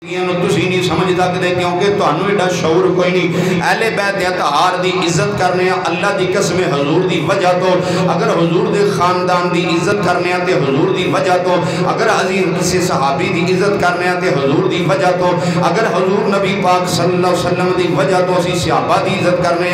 تسی نہیں سمجھ سکتے کیونکہ تانوں ایڈا شعور کوئی نہیں۔ اہل بیت اطہار دی عزت کرنے اللہ دی قسم حضور دی وجہ تو، اگر حضور دے خاندان دی عزت کرنے تے حضور دی وجہ تو، اگر عزیز کسی صحابی دی عزت کرنے تے حضور دی وجہ تو، اگر حضور نبی پاک صلی اللہ علیہ وسلم دی وجہ تو اسی صحابہ دی عزت کرنے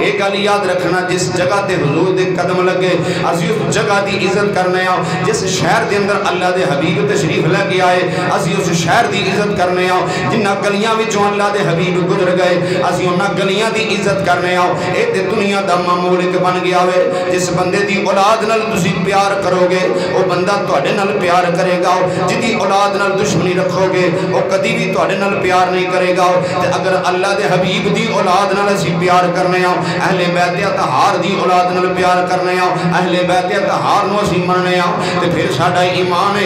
ایک گل یاد رکھنا، جس جگہ تے حضور دے قدم لگے اسی اس جگہ دی عزت کرنے جس شہر دے اندر اللہ دے حبیب تشریف لے کے آئے اسی اس شہر دی عزت کرنے جنہ گلیاں وچوں اللہ دے حبیب گزر گئے اسی انہاں گلیاں دی عزت کرنے اے تے دنیا دا معمول ایک بن گیا ہوئے۔ جس بندے دی اولاد نال تسی پیار کرو گے وہ بندہ تواڈے نال پیار کرے گا، جدی اولاد نال دشمنی رکھو گے وہ کدی بھی تواڈے نال پیار نہیں کرے گا۔ تے اگر اللہ دے حبیب دی اولاد نال اسی پیار کرنے اہل بیت اطہار دی اولاد نال پیار کرنے اہل بیت اطہار نو اسی مننے تے پھر ساڈا ایمان ہے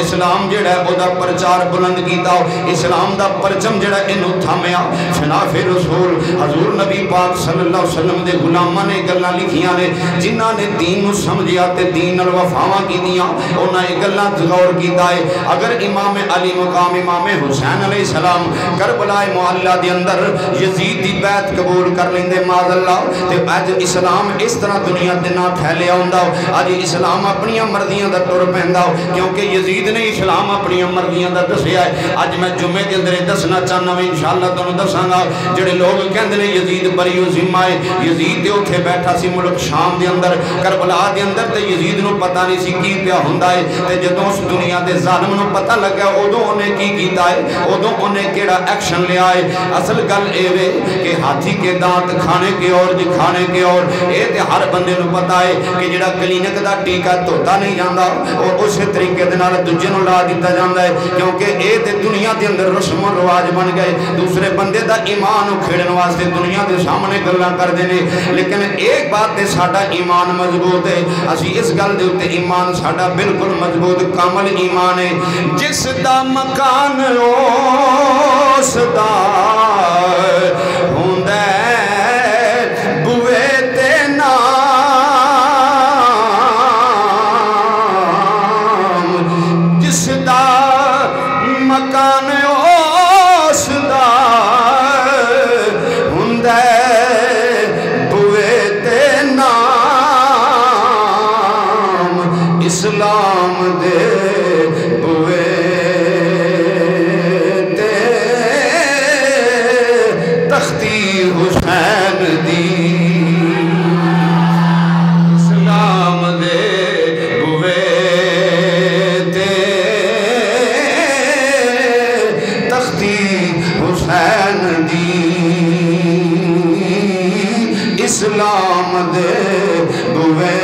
اسلام جڑا ہے او دا پرچار بلند کیتا، اسلام دا پرچم جڑا انہوں تھامیا خلاف رسول حضور نبی پاک صلی اللہ علیہ وسلم دے غلامہ نے گلہ لکھیاں نے جنہاں نے دین نو سمجھیا تے دین نال وفاواں کیتیاں انہاں ایک گلہ غور کیتا ہے۔ اگر امام علی مقام امام حسین علیہ السلام کربلا معلیٰ دے اندر یزید دی بیعت قبول کر لیندے معاذ اللہ تے اج اسلام اس طرح دنیا دے نہ پھیلیا ہوندا، اج اسلام اپنی مرضیاں دا ٹر پیندا کیونکہ یزید نے اسلام اپنی مرضیاں دا دسیا ہے۔ اج میں جمعے دے اندر دسنا چاہنا میں انشاءاللہ تانوں دساں گا جڑے لوگ کہندے نے یزید بری و ذمہ ہے، یزید تے اوتھے بیٹھا سی ملک شام دے اندر کربلا دے اندر تے یزید نو پتہ نہیں سی کی پیا ہوندا ہے تے جدوں اس دنیا دے ظالم نو پتہ لگا اودوں انہیں کی کیتا ہے، اودوں انہیں کیڑا ایکشن لیا ہے۔ اصل گل اے وے کہ ہاتھی کے دانت کھانے کے اور دکھانے کے اور اے تے ہر بندے نو پتہ ہے کہ جڑا کلینک دا ٹیکا دھوتا نہیں جاندا اور اسی طریقے دے نال دوجے نو لا دتا جاندا ہے کیونکہ اے تے دنیا دے اندر رسم و رواج بن گئے، دوسرے بندے دا ایمان کھیڑن واسطے دنیا دے سامنے گلاں کر دینے۔ لیکن ایک بات تے ساڈا ایمان مضبوط ہے، اسی اس گل دے اوتے ایمان ساڈا بالکل مضبوط کامل ایمان ہے۔ جس دا مکان اس دا ہوندا بوئے تے نام، جس دا مکان اس دا ہوندا بوئے تے نام، اسلام دے بوئے تے تختی حسین دی، اسلام دے بوئے تے تختی حسین دی، اسلام دے بوئے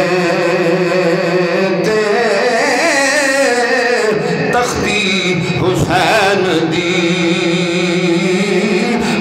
تے تختی حسین دی۔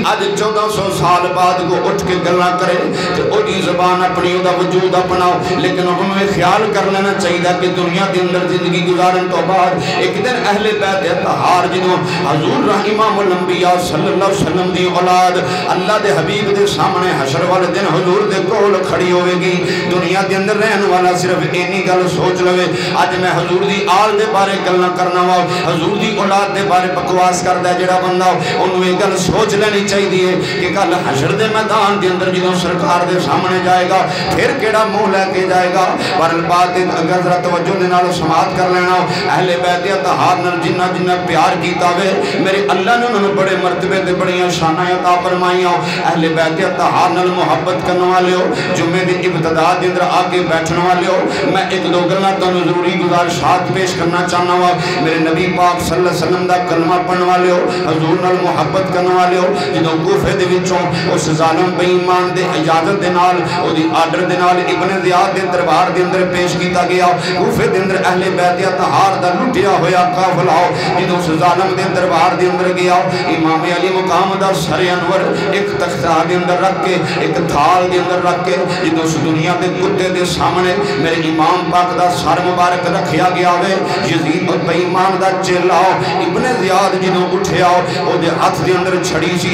آج 1400 سال بعد کو اٹھ کے گلہ کرے تو اوڈی زبان اپنی اوڈا وجود اپناؤ، لیکن انہیں خیال کر لینا چاہیے کہ دنیا کے اندر زندگی گزارن تو بعد ایک دن اہل بیت اطہار جنہوں حضور امام الانبیاء صلی اللہ علیہ وسلم دی اولاد اللہ دے حبیب دے سامنے حشر والے دن حضور دے کول کھڑی ہوئے گی۔ دنیا کے اندر رہن والا صرف اینی گل سوچ لوے آج میں حضور دی آل دے بارے گلنا کرنا ہوا، حضور دی اولاد دے بارے بکواس کردہ جڑا بندہ انہوں ایک گل سوچ لینی چاہیے کہ کل حشر دے میدان دے اندر جدوں سرکار دے سامنے جائے گا پھر کیڑا منہ لے کے جائے گا۔ پر بات اگر ذرا توجہ دے نال سماعت کر لینا، اہل بیت اطہار نال جنہ جنہ پیار کیتا وے میرے اللہ نے انہوں بڑے مرتبے تے بڑیاں شاناں عطا فرمائیاں۔ اہل بیت اطہار نال محبت کرنے والے ہو، جمعے دی ابتدا دے اندر آ کے بیٹھنے والے ہو، میں ایک دو گلاں تانوں ضروری گزارشات پیش کرنا چاہنا وا۔ میرے نبی پاک صلی اللہ علیہ وسلم دا کلمہ پڑھنے والے ہو، حضور نال محبت کرنے والے ہو، جدوں کوفے دے وچوں اس ظالم بے ایمان دے اجازت دے نال او دی آرڈر دے نال ابن زیاد دے دربار دے اندر پیش کیتا گیا، کوفے دے اندر اہل بیت اطہار دا لٹیا ہویا قافلہ جدوں اس ظالم دے دربار دے اندر گیا، امام علی مقام دا سر انور ایک تختہ دے اندر رکھ کے ایک تھال دے اندر رکھ کے جدوں اس دنیا دے کتے دے سامنے میرے امام پاک دا سر مبارک رکھیا گیا ہوئے، یزید بے ایمان دا چیلا ابن زیاد جدوں اٹھیا او دے ہاتھ دے اندر چھڑی سی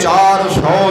400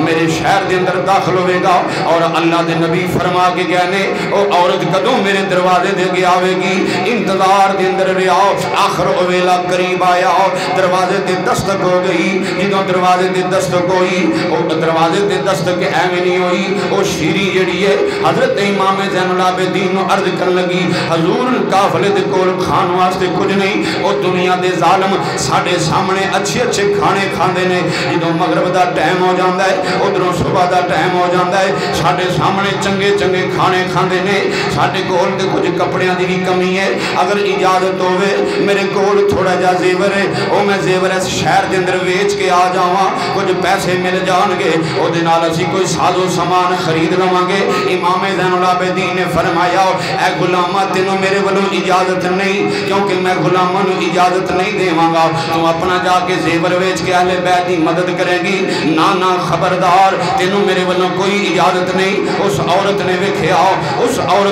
میرے شہر دے اندر داخل ہوئے گا اور اللہ دے نبی فرما کے گئے نے او عورت کدوں میرے دروازے دے کے آوے گی انتظار دے اندر رہا آخر ویلا قریب آیا دروازے تے دستک ہو گئی جدوں دروازے تے دستک ہوئی او دروازے تے دستک ایویں نہیں ہوئی او شیری جڑی ہے حضرت امام زین العابدین نو عرض کرن لگی حضور قافلے دے کول کھان واسطے کچھ نہیں او دنیا دے ظالم ساڈے سامنے اچھے اچھے کھانے کھاندے نے جدوں مغرب دا ٹائم ہو جاندا ہے ادھروں صبح دا ٹائم ہو جاندا ہے ساڈے سامنے چنگے چنگے کھانے کھاندے نے ساڈے کول تے کچھ کپڑیاں دی بھی کمی ہے اگر اجازت ہوے میرے کول تھوڑا جا زیور ہے او میں زیور اس شہر دے اندر ویچ کے آ جاواں کچھ پیسے مل جان گے او دے نال اسی کوئی ساز و سامان خرید لواں گے امام زین العابدین نے فرمایا اے غلاماں تینوں میرے والوں اجازت نہیں کیونکہ میں غلاماں نو اجازت نہیں دیواں گا تو اپنا جا کے زیور ویچ کے اہل بیت دی مدد کرے گی نا خبردار تینوں میرے والوں کوئی اجازت نہیں اس عورت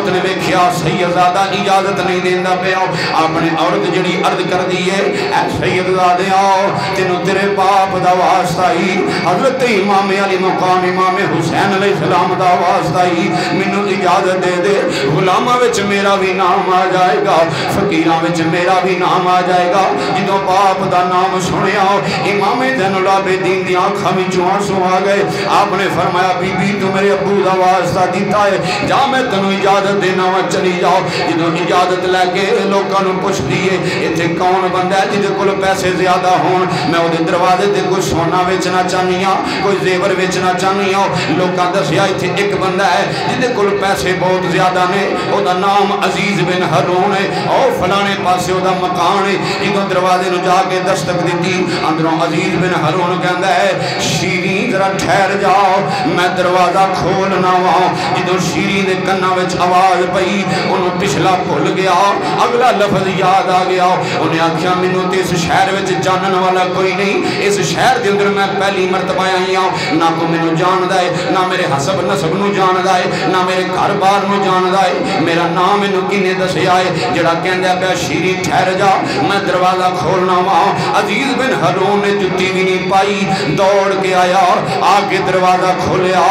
نے ویکھیا سیدزادہ اجازت نہیں دیندا پیا اپنے عورت جڑی عرض کر دی ہے اے سیدزادے آؤ تینوں تیرے باپ دا واسطہ ہی حضرت امام علی مقام امام حسین علیہ السلام دا واسطہ ہی مینوں اجازت دے دے غلاماں وچ میرا بھی نام آ جائے گا فقیراں وچ میرا بھی نام آ جائے گا جدوں باپ دا نام سنیا امام زین العابدین دی آنکھاں وچوں آنسو آ گئے آپ نے فرمایا بی بی تو میرے ابو دا واسطہ دیتا ہے جا میں تینوں اجازت دینا وا چلی جاؤ جدوں اجازت لے کے لوکاں نوں پوچھ دیے ایتھے کون بندہ ہے جدے کول پیسے زیادہ ہون میں او دے دروازے تے کوئی سونا ویچنا چاہنی ہاں کوئی زیور ویچنا چاہنی ہاں لوکاں دسیا ایتھے ایک بندہ ہے جدے کول پیسے بہت زیادہ نے او دا نام عزیز بن ہارون ہے او فلانے پاسے او دا مکان ہے جدوں دروازے نوں جا کے دستک دتی اندروں عزیز بن ہارون کہندا ہے شیریں ذرا ٹھہر جاؤ میں دروازہ کھولنا وا جدوں شیریں دے کنا وچ آواز پئی اونوں پچھلا بھول گیا اگلا لفظ یاد آ گیا انہیں آکھیا مینوں تے اس شہر وچ جانن والا کوئی نہیں اس شہر دے اندر میں پہلی مرتبہ آئی ہوں نہ کوئی مینوں جاندا ہے نہ میرے حسب نسب نو جاندا ہے نہ میرے گھر بار نو جاندا ہے میرا نام مینوں کنے دسیا ہے جڑا کہندا پیا شیریں ٹھہر جا میں دروازہ کھولنا وا عزیز بن ہارون نے جُتی بھی نہیں پائی دوڑ کے آیا آ کے دروازہ کھولیا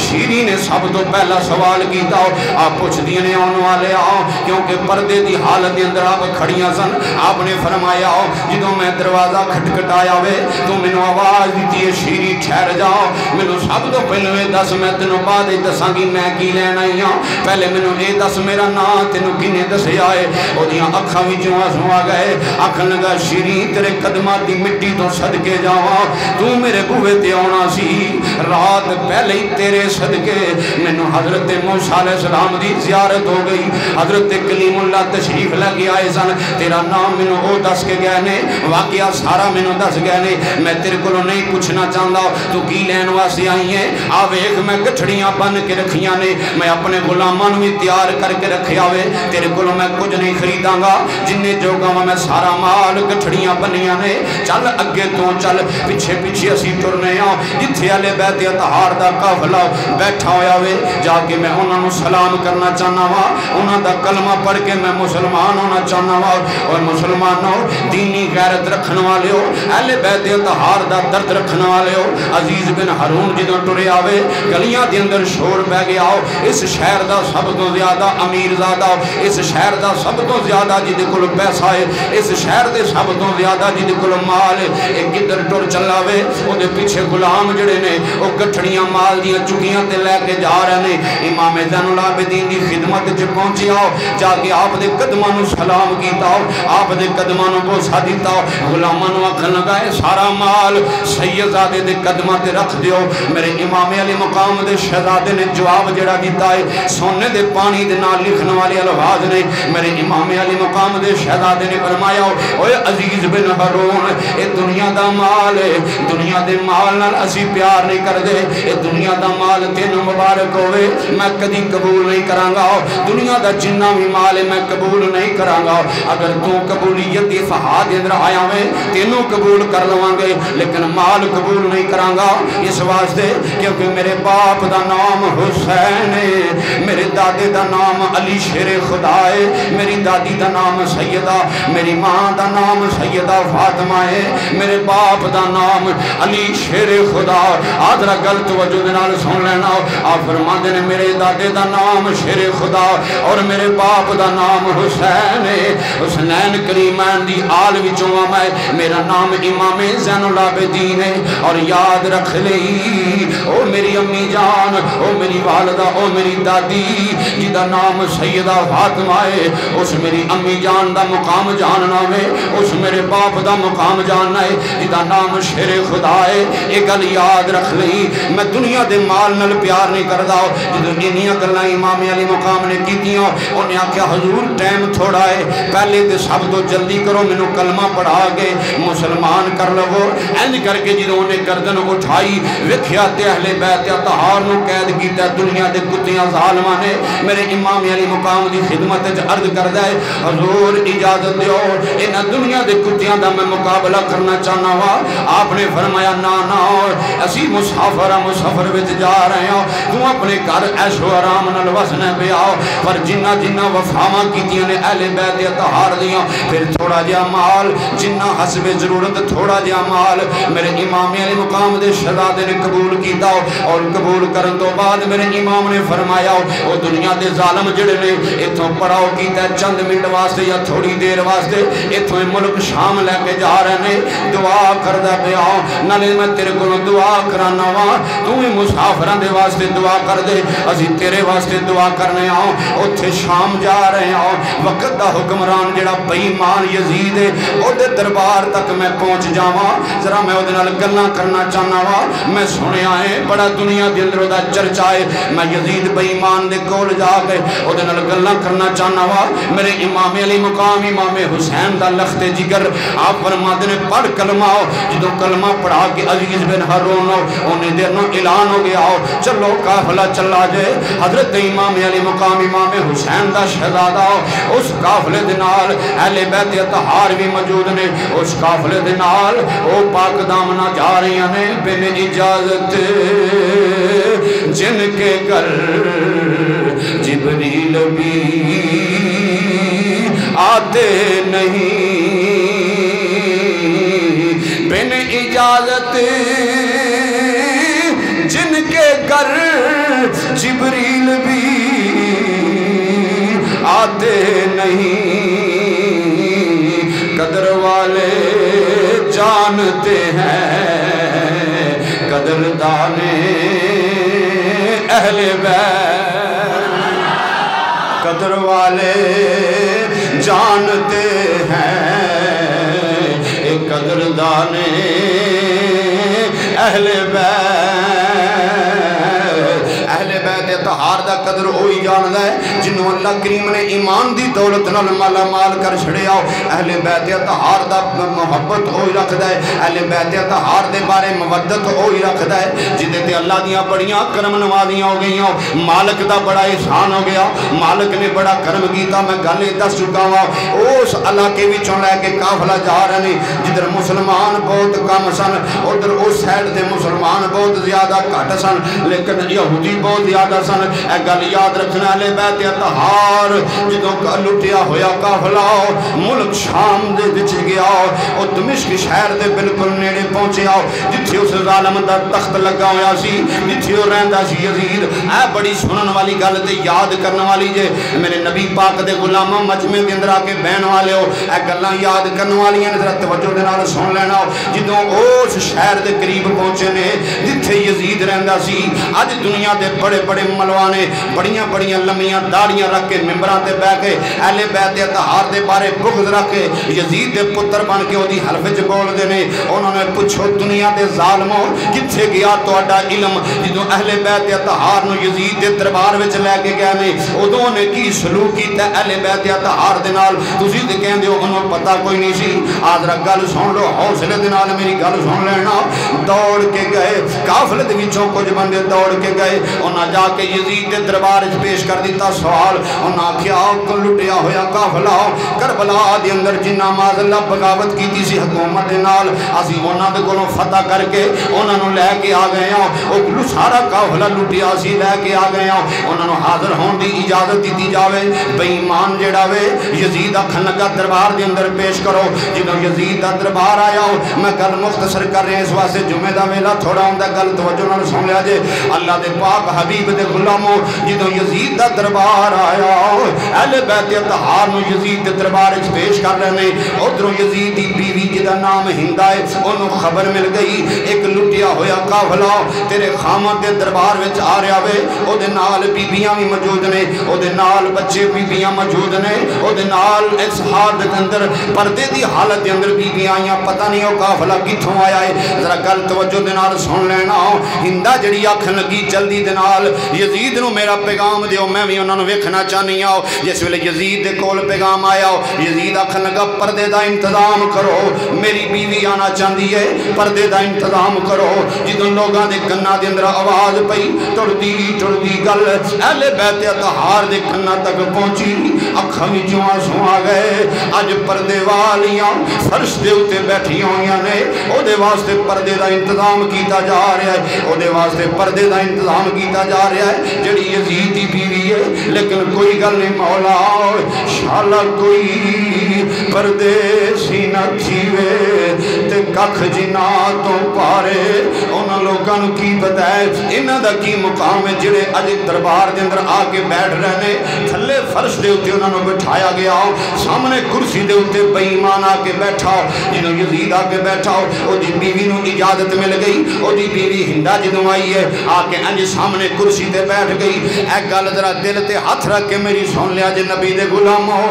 شیریں نے سب تو پہلا سوال کیتا آپ پوچھ دیے نے آن والے کیونکہ پردے دی حالت دے اندر آپ کھڑیاں سن آپ نے فرمایا جدوں میں دروازہ کھٹکھٹایا وے تو مینوں آواز دیتی ہے شیریں ٹھہر جا مینوں سب تو پہلے دس میں تینوں بعد دساں گی میں کی لین آئی ہاں پہلے مینوں اے دس میرا نام تینوں کنے دسیا ہے او دیاں اکھاں وچوں آنسو آ گئے آکھن لگا شیریں تیرے قدماں دی مٹی تو صدقے جاواں تو میرے بوئے تے آنا سی رات پہلے ہی تیرے صدقے مینوں حضرت موسیٰ علیہ السلام دی زیارت ہو گئی حضرت کلیم اللہ تشریف لے کے آئے سن تیرا نام مینوں او دس کے گئے نے واقعہ سارا مینوں دس گئے نے میں تیرے کولوں نہیں پوچھنا چاہندا تو کی لین واسطے آئی ہے آ ویکھ میں گٹھڑیاں بن کے رکھیاں نے میں اپنے غلاماں نوں بھی تیار کر کے رکھیا وے تیرے کولوں میں کچھ نہیں خریداں گا جننے جوگا میں سارا مال گٹھڑیاں بنیاں نے چل اگے تو چل پیچھے پیچھے اسی ٹرنے ہاں جتھے اہل بیت اطہار دا قافلہ بیٹھا ہویا وے جا کے میں انہاں نوں سلام کرنا چاہنا وا انہاں دا کلمہ پڑھ کے میں مسلمان ہونا چاہنا وا اور مسلمانوں دینی غیرت رکھن والے ہو اہل بیت اطہار دا درد رکھن والے ہو عزیز بن ہارون جدوں ٹرے آوے گلیاں دے اندر شور پہ گیا اس شہر دا سب تو زیادہ امیر زادہ اس شہر دا سب تو زیادہ جدے کول پیسہ ہے اس شہر دے سب تو زیادہ جدے کول مال ہے ایک کدھر ٹر چلا وے او دے پیچھے غلام جڑے نے او گٹھڑیاں مال دیاں چکیاں تے لے کے جا رہے نے امام زین العابدین دی خدمت وچ پہنچیا جا کے آپ دے قدماں نوں سلام کیتا آپ دے قدماں نوں بوسہ دیتا غلاماں نوں آکھن لگا اے سارا مال سیدزادے دے قدماں تے رکھ دیو میرے امام علی مقام دے شہزادے نے جواب جڑا دیتا ہے سونے دے پانی دے نال لکھن والے الفاظ نے میرے امام علی مقام دے شہزادے نے فرمایا اوے عزیز بن ہارون اے دنیا دا مال ہے دنیا دے مال نال اسی پیار نہیں کردے اے دنیا دا مال تینوں مبارک ہوئے میں کدی قبول نہیں کرانگا دنیا دا جنہ بھی مال ہے میں قبول نہیں کرانگا اگر تو قبولیت دی فہاد اندر آیا میں تینوں قبول کر لوانگے لیکن مال قبول نہیں کرانگا اس واسطے کیونکہ میرے باپ دا نام حسین ہے میرے دادے دا نام علی شیر خدا ہے میری دادی دا نام سیدہ میری ماں دا نام سیدہ فاطمہ ہے میرے باپ دا نام علی شیر خدا آدھے ذرا گل توجہ دے نال سن لینا آپ فرماندے نے میرے دادے دا نام شیر خدا اور میرے باپ دا نام حسین ہے حسنین کریمین دی آل وچوں میں میرا نام امام زین العابدین ہے اور یاد رکھ لئی او میری امی جان او میری والدہ او میری دادی جدا نام سیدہ فاطمہ ہے اس میری امی جان دا مقام جاننا ہے اس میرے باپ دا مقام جاننا ہے جدا نام شیر خدا ہے ایک گل یاد رکھ لئی میں دنیا دے مال نل پیار نہیں کردا جدو انیاں گلاں امام علی مقام نے کیتیاں انہیں آکھیا حضور ٹائم تھوڑا ہے پہلے تے سب تو جلدی کرو مینوں کلمہ پڑھا کے مسلمان کر لو اینج کر کے جدو انہیں گردن اٹھائی ویکھیا تے اہل بیت اطہار نو قید کیتا دنیا دے کتیاں ظالماں نے میرے امام علی مقام دی خدمت وچ عرض کردا ہے حضور اجازت دیو انہاں دنیا دے کتیاں دا میں مقابلہ کرنا چاہنا وا آپ نے فرمایا نا نا اسی مسافر وچ جا رہے ہوں تو اپنے گھر عیش و آرام نال وسنے پہ آؤ پر جنہ جنہ وفاواں کیتیاں نے اہل بیت اطہار دیاں پھر تھوڑا جہا مال جنہ حسب ضرورت تھوڑا جہا مال میرے امام علی مقام دے شہزادے نے قبول کیتا اور قبول کرن تو بعد میرے امام نے فرمایا او دنیا دے ظالم جڑے نے ایتھوں پڑاؤ کیتا چند منٹ واسطے یا تھوڑی دیر واسطے ایتھوں ملک شام لے کے جا رہے نے دعا کردا پیا نالے میں تیرے کولوں دعا کرانا وا تو ہی مسافراں دے واسطے دعا کر دے اسی تیرے واسطے دعا کرنے آؤں اتھے شام جا رہے آؤں وقت دا حکمران جڑا بے ایمان یزید ہے او دے دربار تک میں پہنچ جاواں ذرا میں او دے نال گلاں کرنا چاہنا وا میں سنیا ہے بڑا دنیا دے اندر دا چرچا ہے میں یزید بے ایمان دے کول جا کے او دے نال گلاں کرنا چاہنا وا میرے امام علی مقام امام حسین دا لخت جگر آپ فرماتے نے پڑھ کلمہ جدو کلمہ پڑھا کے عزیز بن ہارون انہیں دنوں اعلان ہو گیا چلو قافلہ چلا جائے حضرت امام علی مقام امام حسین دا شہزادہ اس قافلے دے نال اہل بیت اطہار بھی موجود نے اس قافلے دے نال او پاک دامنا جا رہی ہیں بن اجازت جن کے گھر جبریل بھی آتے نہیں بن اجازت جن کے گھر جبریل بھی آتے نہیں قدر والے جانتے ہیں قدر دانے اہل بیت قدر والے جانتے ہیں قدر دانے اہل بیت اطہار دا قدر ہوئی جاندا ہے جنہوں اللہ کریم نے ایمان دی دولت نال مالا مال کر چھڑیا اہل بیت اطہار دا محبت ہوئی رکھدا ہے اہل بیت اطہار دے بارے مودت ہوئی رکھدا ہے جدے تے اللہ دیاں بڑیاں کرم نوازیاں ہو گئیاں مالک دا بڑا احسان ہو گیا مالک نے بڑا کرم کیتا میں گل دس چکا وا اس علاقے وچوں لے کے قافلہ جا رہے نے جدھر مسلمان بہت کم سن ادھر اس سائڈ تے مسلمان بہت زیادہ گھٹ سن لیکن یہودی بہت زیادہ سن اے گل یاد رکھنا اہل بیت اطہار جدوں لٹیا ہویا قافلہ ملک شام دے وچ گیا او دمشق شہر دے بالکل نیڑے پہنچیا جتھے اس ظالم دا تخت لگا ہویا سی جتھے او رہندا سی یزید اے بڑی سنن والی گل تے یاد کرن والی جے میرے نبی پاک دے غلاماں مجمع دے اندر آ کے بہن والے ہو اے گلاں یاد کرن والیاں ذرا توجہ دے نال سن لینا جدوں اس شہر دے قریب پہنچے نے جتھے یزید رہندا سی اج دنیا دے بڑے بڑے ملوانے بڑیاں بڑیاں لمیاں داڑیاں رکھ کے ممبراں تے بیٹھ کے اہل بیت اطہار دے بارے بغض رکھ کے یزید دے پتر بن کے اودی حلف وچ بول دے نے انہوں نے پوچھو دنیا دے ظالموں کتھے گیا تہاڈا علم جدوں اہل بیت اطہار نو یزید دے دربار وچ لے کے گئے نے اودوں نے کی سلوک کیتا اہل بیت اطہار دے نال تسی تے کہندے ہو انہوں پتہ کوئی نہیں سی آدھرا گل سن لو حوصلے دے نال میری گل سن لینا دوڑ کے گئے قافلے دے وچوں کچھ بندے دوڑ کے گئے انہاں جا کے یزید دے دربار وچ پیش کر دیتا سوال انہاں آکھیا کو لٹیا ہویا قافلہ کربلا دے اندر جنہ ماذ اللہ بغاوت کیتی سی حکومت دے نال اسی انہاں دے کولوں فتح کر کے انہاں نوں لے کے آ گئے ہاں او سارا قافلہ لٹیا سی لے کے آ گئے ہاں انہاں نوں حاضر ہون دی اجازت دتی جاوے بے ایمان جڑا وے یزید آکھن لگا دربار دے اندر پیش کرو جدوں یزید دا دربار آیا میں گل مختصر کر رہے اس واسطے جمعے دا ویلا تھوڑا ہوندا گل توجہ نال سن سن لیا جے اللہ دے پاک حبیب دے غلاموں جدوں یزید دا دربار آیا اہل بیت اطہار نو یزید دے دربار وچ پیش کر رہے نے ادھروں یزید دی بیوی جدا نام ہندا ہے اونوں خبر مل گئی ایک لٹیا ہویا قافلہ تیرے خامد دے دربار وچ آ رہا وے او دے نال بیبییاں بھی موجود نے او دے نال بچے بیبییاں موجود نے او دے نال اس حال دے اندر پردے دی حالت دے اندر بیبییاں آئیاں پتہ نہیں او قافلہ کتھوں آیا ہے ذرا گل توجہ دے نال سن لینا ہندا جڑی آکھن لگی جلدی دے نال یزید نو میرا پیغام دیو میں بھی انہاں نو ویکھنا چاہنی آؤ جس ویلے یزید دے کول پیغام آیا یزید آکھن لگا پردے دا انتظام کرو میری بیوی آنا چاہندی ہے پردے دا انتظام کرو جدوں لوگاں دے کناں دے اندر آواز پئی ٹردی گل اہل بیت اطہار دے کناں تک پہنچی اکھاں وچوں آنسو آ گئے اج پردے والیاں فرش دے اوتے بیٹھی ہوئیاں نے او دے واسطے پردے دا انتظام کیتا جا رہا ہے او دے واسطے پردے دا انتظام کیتا جا رہا ہے جڑی یزید دی بیوی ہے لیکن کوئی گل نہیں مولا شالا کوئی پردیسی نہ تھیوے تے ککھ جنا تو پارے انہاں لوگاں نو کی پتہ ہے انہاں دا کی مقام ہے جڑے اج دربار دے اندر آ کے بیٹھ رہے نے تھلے فرش دے اوتے انہاں نو بٹھایا گیا سامنے کرسی دے اوتے بے ایمان آ کے بیٹھا جدوں یزید آ کے بیٹھا او دی بیوی نو اجازت مل گئی او دی بیوی ہندا جدوں آئی ہے آ کے انج سامنے کرسی تے بیٹھ گئی اے گل ذرا دل تے ہاتھ رکھ کے میری سن لیا جے نبی دے غلامو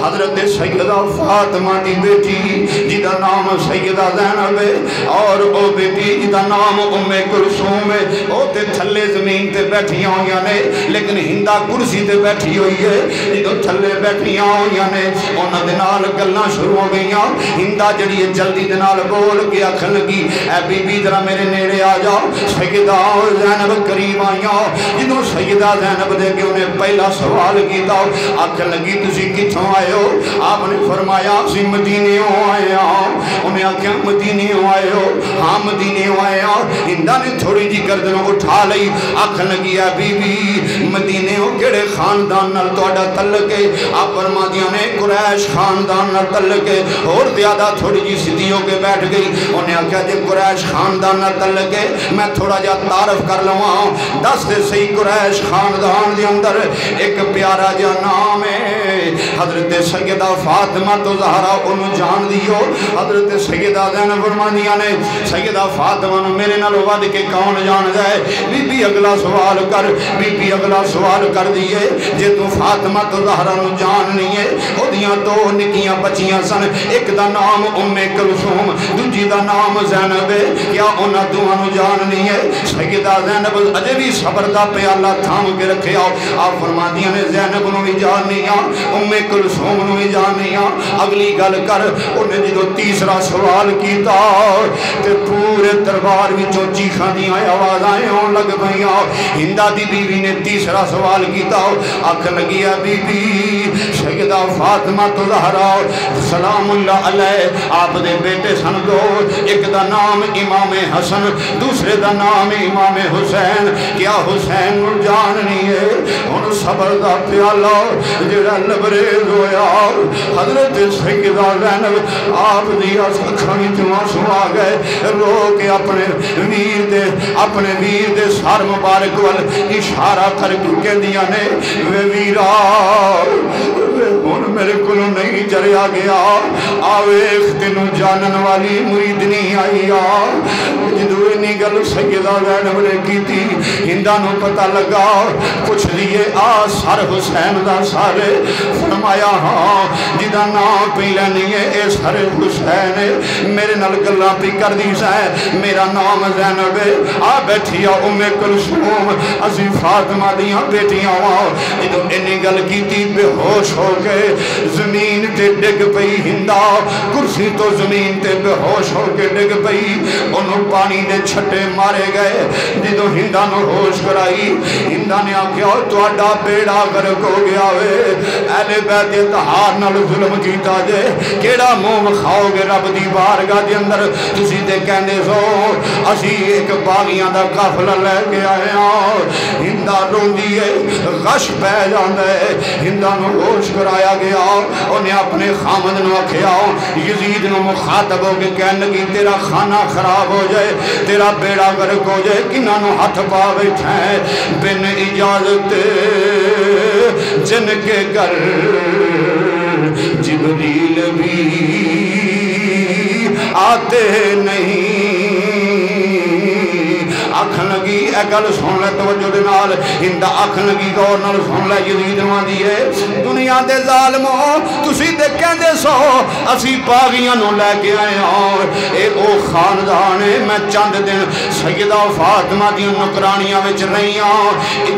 حضرت سیدہ فاطمہ دی بیٹی جدا نام سیدہ زینب ہے اور او بیٹی جدا نام ام کلثوم ہے او تے تھلے زمین تے بیٹھیاں ہوئیاں نے لیکن ہندا کرسی تے بیٹھی ہوئی ہے جدوں تھلے بیٹھیاں ہوئیاں نے انہاں دے نال گلاں شروع ہو گئیاں ہندا جڑی ہے جلدی دے نال بول کے آکھن لگی اے بی بی ذرا میرے نیڑے آ جا سیدہ زینب قریب آئیاں جدوں سیدہ زینب دے کے انہیں پہلا سوال کیتا آکھن لگی تسی کتھوں آئے ہو آپ نے فرمایا اسی مدینیوں آئے ہاں انہیں آکھیا مدینیوں آئے ہو ہاں مدینیوں آئے ہاں ہندا نے تھوڑی جی گردنوں اٹھا لئی آکھن لگی اے بی بی مدینیوں کیڑے خاندان نال تہاڈا تعلق ہے آپ فرمادیاں نے قریش خاندان نال تعلق ہے اور زیادہ تھوڑی جی سیدھی ہو کے بیٹھ گئی انہیں آکھیا جے قریش خاندان نال تعلق ہے میں تھوڑا جا تعارف کر لواں دس دے صحیح قریش خاندان دے اندر ایک پیارا جا نام ہے حضرت سیدہ فاطمہ تو زہرا انہوں جان دیو حضرت سیدہ زینب فرمانیاں نے سیدہ فاطمہ نے میرے نال ود کے کون جان جائے بی بی اگلا سوال کر بی بی اگلا سوال کر دیئے جے تو فاطمہ تو زہرا نو جان نہیں ہے او دیاں دو نکیاں بچیاں سن ایک دا نام ام کلثوم دوجی دا نام زینب ہے کیا انہاں دوہاں نو جان نہیں ہے سیدہ زینب اجے بھی صبر دا پیالہ تھام کے رکھے آؤ آپ فرمادیاں نے زینب نو بھی جان نہیں ام کلثوم نو بھی جان نہیں اگلی گل کر انہیں جدو تیسرا سوال کیتا تے پورے دربار وچوں چیخاں دیاں آوازاں ہون لگ پئیاں ہندا دی بیوی نے تیسرا سوال کیتا آکھ لگی ہے بی بی سیدہ فاطمہ تو زہرا سلام اللہ علیہ آپ دے بیٹے سن دو ایک دا نام امام حسن دوسرے دا نام امام حسین کیا حسین نو جان نہیں ہے ان صبر دا پیالہ جڑا لبریز ہویا حضرت سیدہ زینب آپ دیا اکھاں وچوں آنسو آ گئے رو کے اپنے ویر دے سر مبارک ول اشارہ کر کے دیا نے وے ویرا ہن میرے کو نہیں چریا گیا آویخ تینوں جانن والی مرید نہیں آئی جدو انی گل سیدہ زینب نے کی تھی ہندا نو پتہ لگا پوچھ لیے آ سر حسین دا سارے فرمایا ہاں جدا نام پی لینی ہے اے سر حسین میرے نال گلاں پی کر دی سائے میرا نام زینب ہے آ بیٹھیا ام کلثوم اسی فاطمہ دیاں بیٹیاں جدو انی گل کی تھی بے ہوش ہو کے زمین تے ڈگ پئی ہندا کرسی تو زمین تے بے ہوش ہو کے ڈگ پئی انہوں پانی دے چھٹے مارے گئے جدو ہندا نو ہوش کرائی ہندا نے آکھیا تو اڈا بیڑا گرک ہو گیا وے اہل بیت اطہار نال ظلم کیتا جے کیڑا منہ کھاؤ گے رب دی بارگاہ دے اندر تسی تے کہندے سو اسی ایک باغیاں دا قافلہ لے کے آئے ہاں ہندا روندی ہے غش پہ جاندا ہے ہندا نو ہوش کرایا فرمایا گیا انہیں اپنے خامد نو آکھیا یزید نو مخاطب ہو کے کہنے لگی تیرا کھانا خراب ہو جائے تیرا بیڑا غرق ہو جائے کنہاں نو ہاتھ پا بیٹھا ہے بن اجازت جن کے گھر جبریل بھی آتے نہیں آکھن لگی اے گل سن لے توجہ دے نال ہندا آکھن لگی غور نال سن لے یزید نو آندی ہے دنیا دے ظالمو تسی تے کہندے سو اسی باغیاں نو لے کے آئے ہاں اے او خاندان ہے میں چند دن سیدہ فاطمہ دی نکرانیاں وچ رہیاں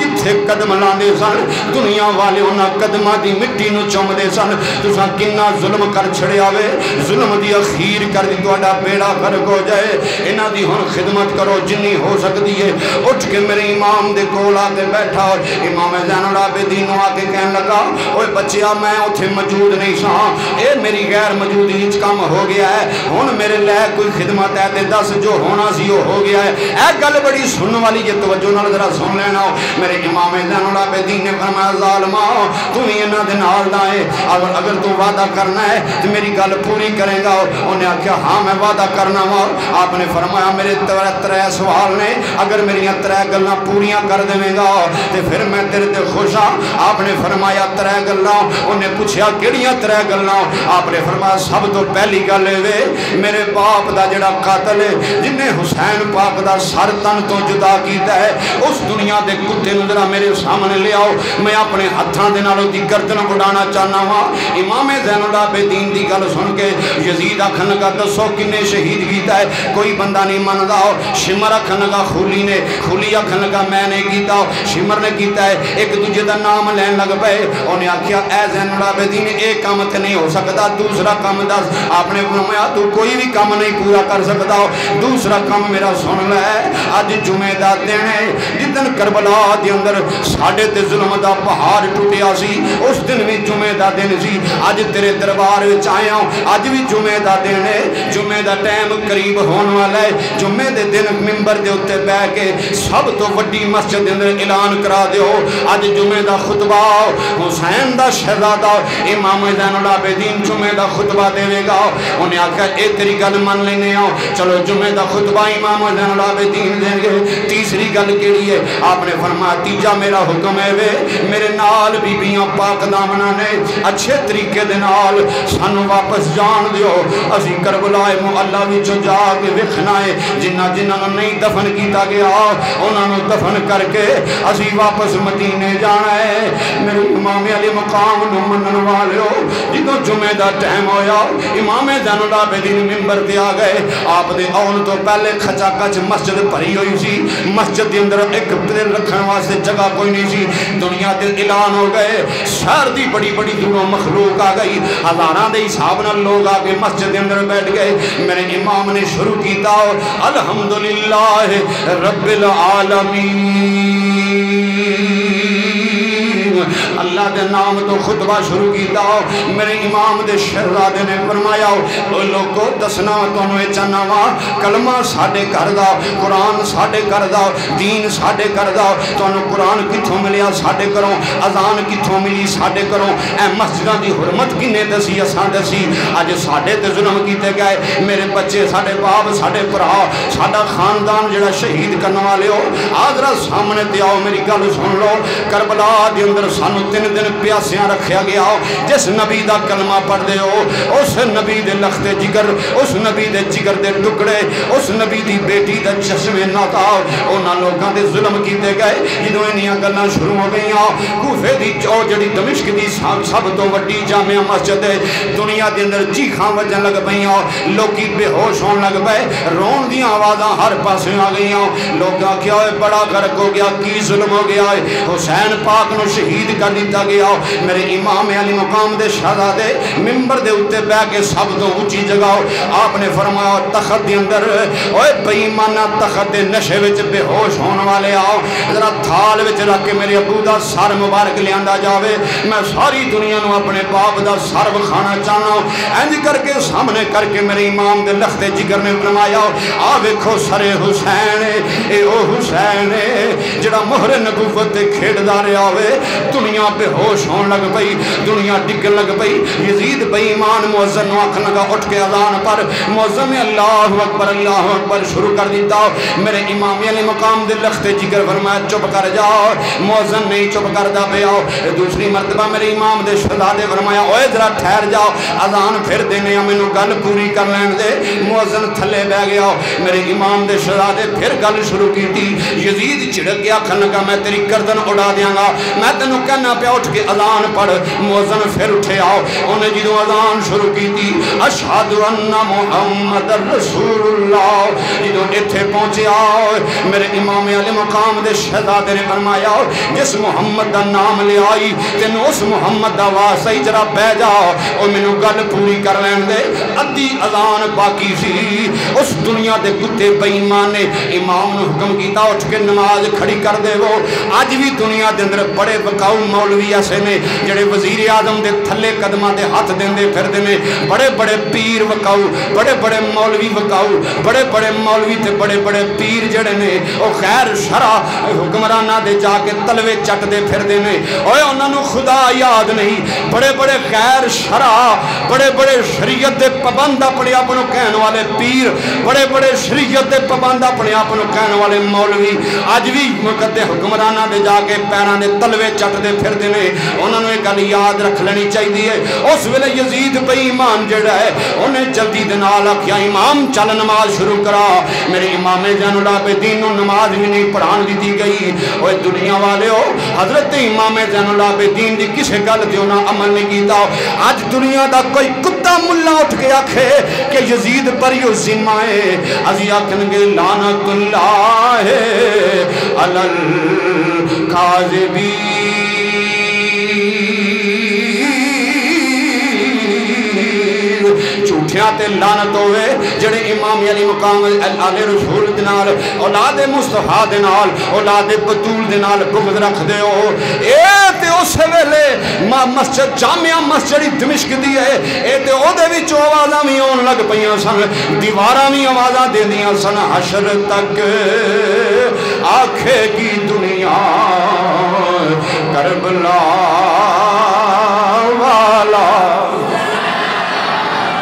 جتھے قدم لاندے سن دنیا والے انہاں قدماں دی مٹی نو چومدے سن تساں کنا ظلم کر چھڑیا وے ظلم دی اخیر کر دی تہاڈا بیڑا غرق ہو جائے انہاں دی ہن خدمت کرو جنی ہو سکتی ہے اٹھ کے میرے امام دے کول آ کے بیٹھا اور امام زین العابدین آ کے کہنے لگا اوے بچیا میں اتھے موجود نہیں سا اے میری غیر موجودگی وچ کم ہو گیا ہے ہن میرے لے کوئی خدمت ہے تے دس جو ہونا سی وہ ہو گیا ہے اے گل بڑی سنن والی جے توجہ نال ذرا سن لینا میرے امام زین العابدین نے فرمایا ظالما تو ہی انہاں دے نال دا ہے اگر تو وعدہ کرنا ہے تے میری گل پوری کرے گا انہیں آکھیا ہاں میں وعدہ کرنا وا آپ نے فرمایا میرے ترے سوال نے اگر میری ترے گلاں پوریاں کر دے گا تے پھر میں تیرے تے خوش ہاں آپ نے فرمایا ترے گلاں انہیں پوچھیا کیڑیاں ترے گلاں آپ نے فرمایا سب تو پہلی گل اے میرے باپ دا جڑا قاتل ہے جن نے حسین پاک دا سر تن تو جدا کیتا ہے اس دنیا دے کتے نوں ذرا میرے سامنے لے آؤ میں اپنے ہتھاں دے نال دی گردن اڑانا چاہنا وا امام زین العابدین دی گل سن کے یزید آکھن لگا دسو کنے شہید کیتا ہے کوئی بندہ نہیں مندا شمر آکھن لگا خولی نے خولی آکھن لگا میں نے کیتا شمر نے کیتا ہے ایک دوجے دا نام لین لگ پئے انہیں آکھیا اے زین العابدین ایک کام تے نہیں ہو سکتا دوسرا کام دس آپ نے فرمایا تو کوئی بھی کام نہیں پورا کر سکتا دوسرا کام میرا سن لے اج جمعے دا دن ہے جدن کربلا دے اندر ساڈے تے ظلم دا پہاڑ ٹوٹیا سی اس دن بھی جمعے دا دن سی اج تیرے دربار وچ آیا ہوں اج بھی جمعے دا دن ہے جمعے دا ٹائم قریب ہون والا ہے جمعے دے دن منبر دے اوتے بیٹھ کے سب تو وڈی مسجد دے اندر اعلان کرا دیو اج جمعے دا خطبہ حسین دا شہزادہ امام زین العابدین جمعے دا خطبہ دے گا انہیں آکھا اے تیری گل من لینے آؤ چلو جمعے دا خطبہ امام زین العابدین دیں گے تیسری گل کیڑی ہے آپ نے فرمایا تیجا میرا حکم ہے وے میرے نال بیبیاں پاک دامنا نے اچھے طریقے دے نال سانو واپس جان دیو اسی کربلا معلی وچوں جا کے ویکھنا ہے جنہاں جنہاں نہیں دفن کیتا گیا انہاں نوں دفن کر کے اسی واپس مدینے جانا ہے میرے امام علی مقام نو منن والو جدوں جمعے دا ٹائم ہویا امام زین العابدین منبر تے آ گئے آپ دے آن تو پہلے کھچا کچ مسجد بھری ہوئی سی مسجد دے اندر ایک پلر رکھن واسطے جگہ کوئی نہیں سی دنیا تے اعلان ہو گئے شہر دی بڑی بڑی دوروں مخلوق آ گئی ہزاراں دے حساب نال لوگ آ کے مسجد دے اندر بیٹھ گئے میرے امام نے شروع کیتا الحمدللہ رب العالمین اللہ دے نام تو خطبہ شروع کیتا میرے امام دے شہزادے نے فرمایا او لوگو دسنا تانوں اے چاہنا وا کلمہ ساڈے کر دا قرآن ساڈے کر دا دین ساڈے کر دا تانوں قرآن کتھوں ملیا ساڈے کروں اذان کتھوں ملی ساڈے کروں اے مسجداں دی حرمت کنے دسی اساں دسی اج ساڈے تے ظلم کیتے گئے میرے بچے ساڈے باپ ساڈے بھرا ساڈا خاندان جڑا شہید کرن والے ہو آدرا سامنے تے آؤ میری گل سن لو کربلا دے اندر سانو 3 دن پیاسیاں رکھیا گیا جس نبی دا کلمہ پڑھ دے ہو اس نبی دے لخت جگر اس نبی دے جگر دے ٹکڑے اس نبی دی بیٹی دا چشمے ناتا انہاں لوگاں دے ظلم کیتے گئے جدوں انہاں گلاں شروع ہو گئیاں کوفے دی چو جڑی دمشق دی سب تو وڈی جامع مسجد ہے دنیا دے اندر چیخاں وجن لگ پئیاں لوکی بے ہوش ہون لگ پئے رون دیاں آوازاں ہر پاسے آ گئیاں لوگاں کیا ہوئے بڑا غرق ہو گیا کی ظلم ہو گیا ہے حسین پاک نو شہید کر دیتا گیا میرے امام علی مقام دے شہزادے منبر دے اوتے بیٹھ کے سب تو اونچی جگہ آپ نے فرمایا تخت دے اندر اوے بے ایمانہ تخت دے نشے وچ بے ہوش ہون والے آؤ ذرا تھال وچ رکھ کے میرے ابو دا سر مبارک لیاندا جاوے میں ساری دنیا نو اپنے باپ دا سر وکھانا چاہنا انج کر کے سامنے کر کے میرے امام دے لخت جگر نے فرمایا آ ویکھو سر حسین اے او حسین جڑا جڑا مہر نبوت تے کھیڑدا رہیا ہوئے دنیا بے ہوش ہون لگ پئی دنیا ڈگن لگ پئی یزید بے ایمان مؤذن نو آکھن لگا اٹھ کے اذان پر مؤذن نے اللہ اکبر شروع کر دیتا میرے امام علی مقام دے لخت جگر فرمایا چپ کر جاؤ مؤذن نہیں چپ کردا پیا دوسری مرتبہ میرے امام دے شہزادے فرمایا اوے ذرا ٹھہر جاؤ اذان پھر دینے مینوں گل پوری کر لین دے مؤذن تھلے بہ گیا میرے امام دے شہزادے پھر گل شروع کی تھی یزید چڑک گیا کھن لگا میں تیری گردن اڑا دیاں گا میں تینوں کہنا پیا اٹھ کے اذان پڑھ مؤذن پھر اٹھے آؤ انہیں جدوں اذان شروع کی تھی اشہد ان محمد رسول اللہ جدوں ایتھے پہنچے آؤ میرے امام علی مقام دے شہزادے نے فرمایا جس محمد دا نام لے آئی تینوں اس محمد دا واسطہ ہی جرا بہ جاؤ اور مینوں گل پوری کر لین دے ادھی اذان باقی سی اس دنیا دے کتے بے ایمان نے امام نے حکم کیتا اٹھ کے نماز کھڑی کر دے وہ آج بھی دنیا دے اندر بڑے بکاؤ مولوی ایسے نے جڑے وزیر اعظم دے تھلے قدماں دے ہاتھ دیندے پھردے نے بڑے بڑے پیر وکاؤ بڑے بڑے مولوی وکاؤ بڑے بڑے مولوی تے بڑے بڑے پیر جڑے نے او خیر شرع حکمراناں دے جا کے تلوے چٹ دے پھردے نے اوے انہاں نوں خدا یاد نہیں بڑے بڑے خیر شرع بڑے بڑے شریعت دے پابند اپنے آپ نوں کہن والے پیر بڑے بڑے شریعت دے پابند اپنے آپ نوں کہن والے مولوی اج بھی مقدے حکمراناں دے جا کے پیراں دے تلوے چٹ دے پھردے نے انہاں نوں ایک گل یاد رکھ لینی چاہیے اس ویلے یزید بے ایمان جڑا ہے انہیں جلدی دے نال آکھیا امام چل نماز شروع کرا میرے امام زین العابدین نوں نماز بھی نہیں پڑھان دی گئی اوے دنیا والے ہو حضرت امام زین العابدین دی کسے گل تے انہاں عمل نہیں کیتا اج دنیا دا کوئی کتا ملا اٹھ کے آکھے کہ یزید پر یو ذمہ ہے ازی آکھن گے لعنت اللہ علی الکاذبین جھوٹیاں تے لعنت ہوئے جڑے امام علی مقام آل رسول دے نال اولاد مصطفیٰ دے نال اولاد بطول دے نال بغض رکھ دے ہو اے تے اس ویلے مسجد جامعہ مسجد دمشق دی ہے اے تے او دے وچ آوازاں وی اون لگ پیاں سن دیواراں وی آوازاں دیندیاں سن حشر تک آکھے گی دنیا کربلا والا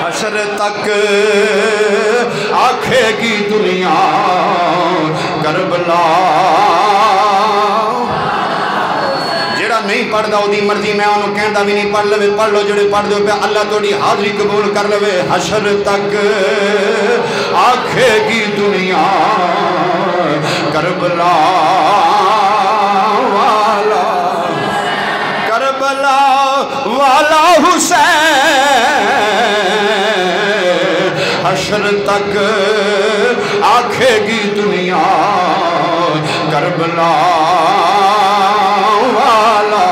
حشر تک آکھے گی دنیا کربلا جڑا نہیں پڑھ دا دی مرضی میں انہوں کہندہ بھی نہیں پڑھ لوے پڑھ لو جڑے پڑھ دو پہ اللہ توڑی حاضری قبول کر لوے حشر تک آکھے گی دنیا کربلا والا کربلا والا حسین حشر تک آکھے گی دنیا کربلا والا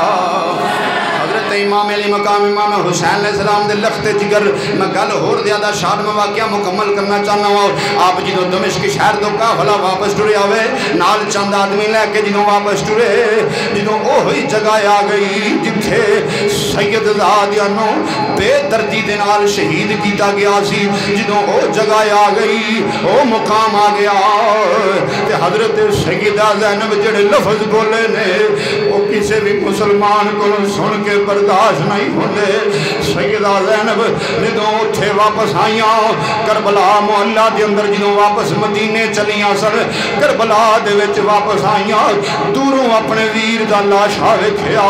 امام علی مقام امام حسین علیہ السلام دے لخت جگر میں گل ہور زیادہ شاد میں واقعہ مکمل کرنا چاہنا ہوں آپ جدوں دمشق شہر تو کافلا واپس ٹرے آوے نال چند آدمی لے کے جدوں واپس ٹرے جدوں اوہی جگہ آ گئی جتھے سید زادیانوں بے دردی دے نال شہید کیتا گیا سی جدوں او جگہ آ گئی او مقام آ گیا تے حضرت سیدہ زینب جڑے لفظ بولے نے وہ کسی بھی مسلمان کو سن کے برداشت نہیں ہوندے سیدہ زینب جدوں اٹھے واپس آئیاں کربلا محلہ دے اندر جدوں واپس مدینے چلیاں سر کربلا دے وچ واپس آئیاں دوروں اپنے ویر دا لاشا ویکھیا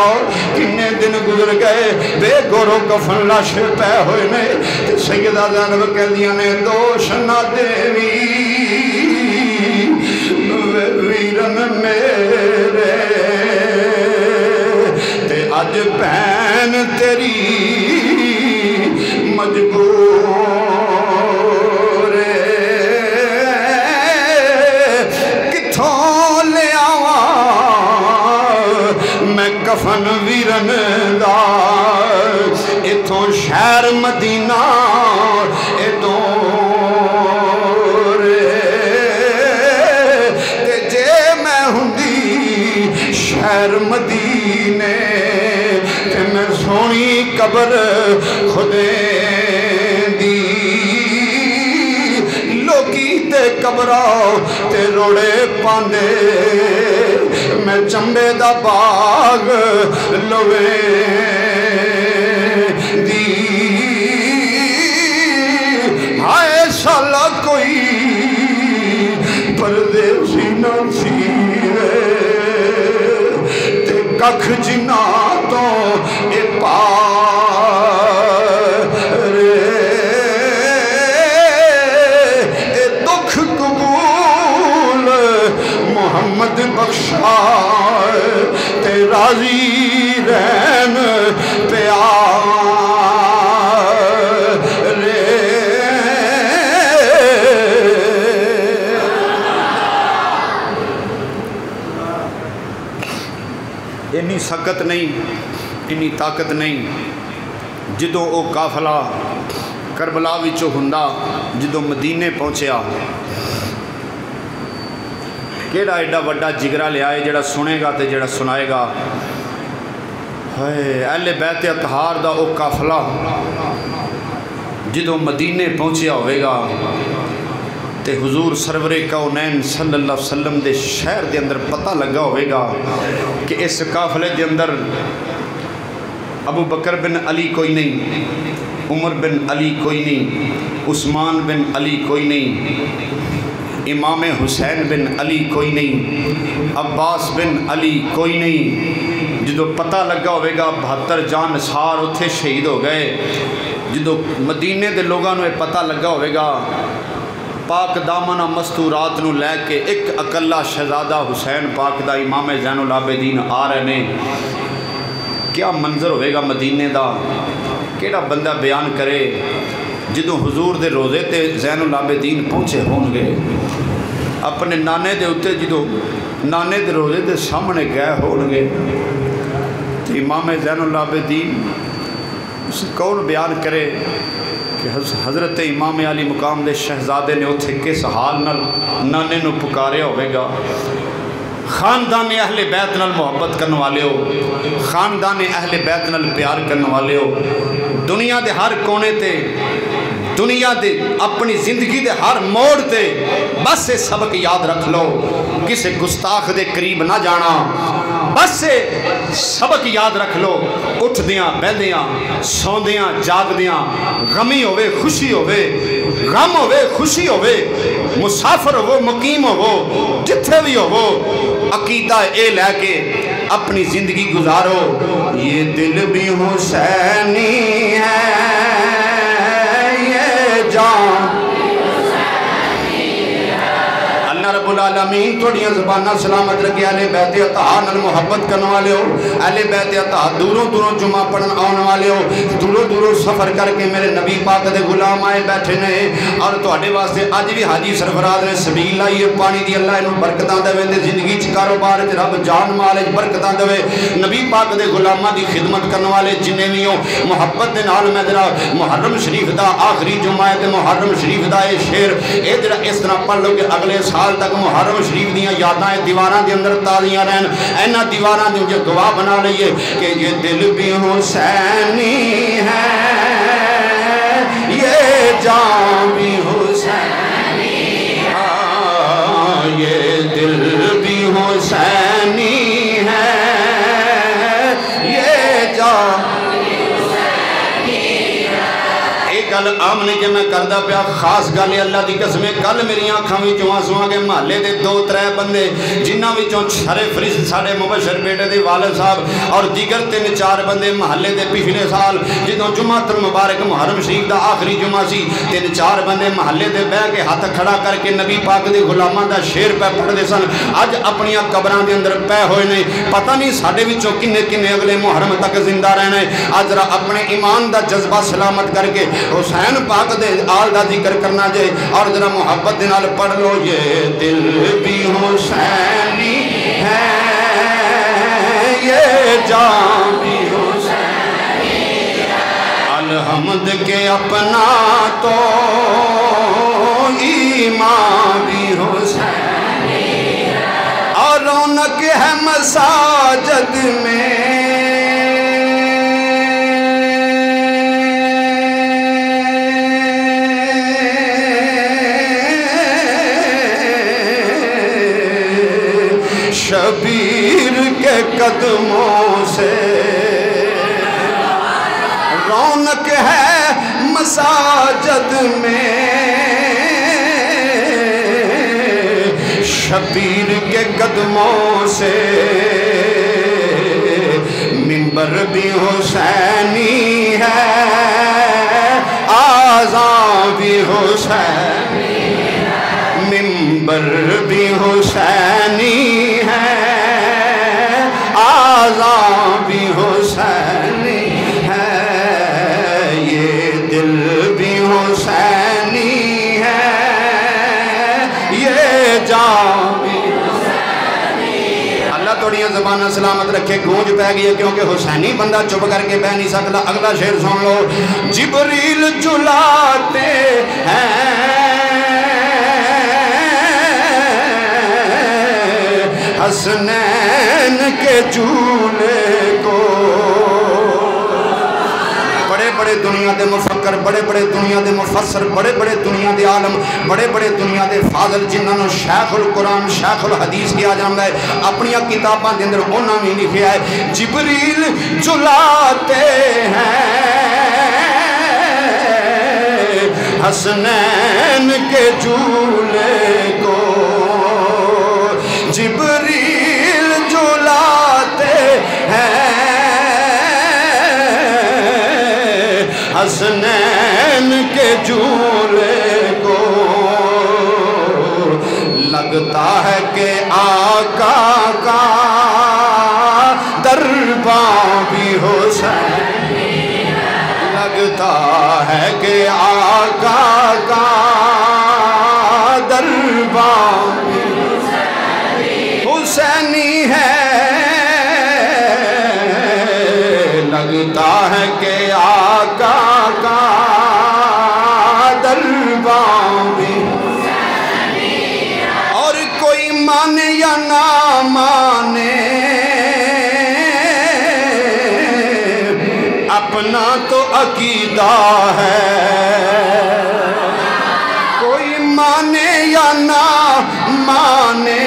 کنے دن گزر گئے بے گورو کفن لاشے پے ہوئے نے سیدہ زینب کہندیاں نے دوش نہ دیوی ویرن میرے آج بہن تیری مجبور کتھوں لے آواں میں کفن ویرن دا اتھوں شہر مدینہ اتھوں جے میں ہوندی شہر مدینے میں سونی قبر خودے دی لوکی تے قبرہ تے روڑے پاندے میں میں چمبے دا باغ لوے دی ہائے سالا کوئی پردیسی نہ سی تے ککھ جنا تو اے پارے اے دکھ قبول محمد بخشا تے راضی رہن پیارے انی سکت نہیں انی طاقت نہیں جدوں او قافلہ کربلا وچوں ہندا جدوں مدینے پہنچیا کیڑا ایڈا وڈا جگرا لے آئے جڑا سنے گا تے جڑا سنائے گا اہل بیت اطہار دا او قافلہ جدوں مدینے پہنچیا ہوئے گا تے حضور سرور کونین صلی اللہ علیہ وسلم دے شہر دے اندر پتہ لگا ہوئے گا کہ اس قافلے دے اندر ابو بکر بن علی کوئی نہیں، عمر بن علی کوئی نہیں، عثمان بن علی کوئی نہیں، امام حسین بن علی کوئی نہیں، عباس بن علی کوئی نہیں۔ جدو پتہ لگا ہوئے گا 72 جان سار اتھے شہید ہو گئے، جدو مدینے دے لوگاں نو پتہ لگا ہوئے گا پاک دامنہ مستورات نو لے کے ایک اکلا شہزادہ حسین پاک دا امام زین العابدین آ رہے نے، کیا منظر ہوئے گا مدینے دا، کیڑا بندہ بیان کرے جدو حضور دے روزے تے زین العابدین پہنچے ہون گے اپنے نانے دے اتے جدو نانے دے روزے دے سامنے گئے ہون گے تو امام زین العابدین اسے کون بیان کرے کہ حضرت امام علی مقام دے شہزادے نے اتھے کس حال نال نانے نو پکارے ہوئے گا۔ خاندان اہل بیت نال محبت کرنے والے ہو، خاندان اہل بیت نال پیار کرنے والے ہو، دنیا دے ہر کونے تے دنیا دے اپنی زندگی دے ہر موڑ تے بس سے سبق یاد رکھ لو، کسے گستاخ دے قریب نہ جانا، بس سے سبق یاد رکھ لو، اٹھ دیاں بیندیاں سوندیاں جاگ دیاں، غمی ہوئے خوشی ہوئے، غم ہوئے خوشی ہوئے، مسافر ہو مقیم ہو جتھے بھی ہو، عقیدہ اے لے کے اپنی زندگی گزارو۔ یہ دل بھی حسینی ہے جان اللہ رب العالمین تھوڑیاں زبانہ سلامت رکھے۔ اہل بیت اطہار نال محبت کرنے والے ہو، اہل بیت اطہار دوروں دوروں جمعہ پڑھن آنے والے ہو، دوروں دوروں سفر کر کے میرے نبی پاک دے غلام آئے بیٹھے نے، اور تواڈے واسطے اج بھی حاجی سرفراز نے سبیل لائی ہے، پانی دی اللہ انہوں برکتاں دے تے زندگی چ کاروبار وچ رب جان مال وچ برکتاں دے۔ نبی پاک دے غلاماں دی خدمت کرنے والے جننے بھی ہو محبت دے نال میں ذرا محرم شریف دا آخری جمعہ ہے تے محرم شریف دا اے شعر اے جڑا اس طرح پڑھ لو کہ اگلے سال تک محرم شریف دیاں یاداں دیواراں دے اندر تازیاں رہن، اینا دیواراں دے جو گواہ بنا لئیے کہ یہ دل بھی حسینی ہے، یہ جان بھی حسینی ہے، یہ دل بھی حسینی ہے، یہ جان گل عام نہیں کہ میں کردہ پیا، خاص گل اللہ دی قسمیں کل میری آنکھاں وچوں آنسو آ کے محلے دے 2-3 بندے جنہاں وچوں شرے فرشت ساڈے مبشر بیٹے دے والد صاحب اور دیگر 3-4 بندے محلے دے پچھلے سال جدوں جمعہ المبارک محرم شریف دا آخری جمعہ سی 3-4 بندے محلے دے بہ کے ہاتھ کھڑا کر کے نبی پاک دے غلاماں دا شعر پہ پڑھدے سن، اج اپنی قبراں دے اندر پے ہوئے نے، پتہ نہیں ساڈے وچوں کنے کنے اگلے محرم تک زندہ رہنا ہے۔ اج ذرا اپنے ایمان دا جذبہ سلامت کر کے حسین پاک دے آل دا ذکر کرنا جائے اور ذرا محبت دے نال پڑھ لو، یہ دل بھی حسینی ہے، یہ جان بھی حسینی ہے، الحمد کے اپنا تو ایمان بھی حسینی ہے، اور رونق ہے مساجد میں شبیر کے قدموں سے رونق ہے مساجد میں، شبیر کے قدموں سے منبر بھی حسینی ہے، آذان بھی حسینی ہے، منبر بھی حسینی ہے، آذان بھی حسینی ہے، یہ دل بھی حسینی ہے، یہ جان بھی حسینی ہے۔ اللہ توڑیاں زبانہ سلامت رکھے، گونج پہ گئی ہے کیونکہ حسینی بندہ چپ کر کے بہ نہیں سکتا۔ اگلا شعر سن لو۔ جبریل جلاتے ہیں حسنین کے جھولے کو، بڑے بڑے دنیا دے مفکر، بڑے بڑے دنیا دے مفسر، بڑے بڑے دنیا دے عالم، بڑے بڑے دنیا دے فاضل جنہاں نو شیخ القرآن شیخ الحدیث کیا جاندہ ہے، اپنی کتاباں دے اندر انہاں بھی لکھیا ہے جبریل جلاتے ہیں حسنین کے جھولے کو، جبریل جلاتے ہیں حسنین کے جھولے کو، لگتا ہے کہ آقا کا درباں بھی حسینی ہے، لگتا ہے کہ آقا کا درباں بھی حسینی ہے، لگتا ہے کہ آقا کا درباں بھی حسینی ہے، اور کوئی مانے یا نہ مانے اپنا تو عقیدہ ہے، کوئی مانے یا نہ مانے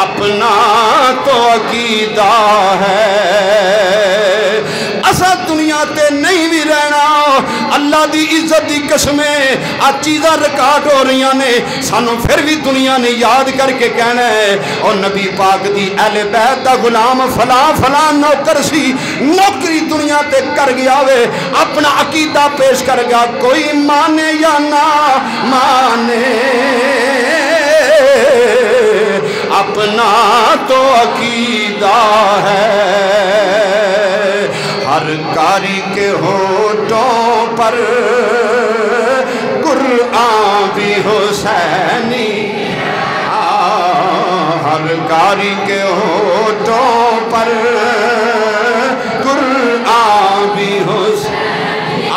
اپنا تو عقیدہ ہے، اسا دنیا تے نہیں بھی رہنا، اللہ دی عزت دی قسمیں آ چیزاں ریکارڈ ہو رہی نے، سانو پھر بھی دنیا نے یاد کر کے کہنا ہے اور نبی پاک دی اہل بیت دا غلام فلاں فلاں نوکر سی، نوکری دنیا تے کر گیا وے، اپنا عقیدہ پیش کر گیا، کوئی مانے یا نہ مانے اپنا تو عقیدہ ہے، ہر کاری کے ہونٹوں پر قرآن بھی حسینی، ہر کاری کے ہونٹوں پر قرآن بھی حسینی۔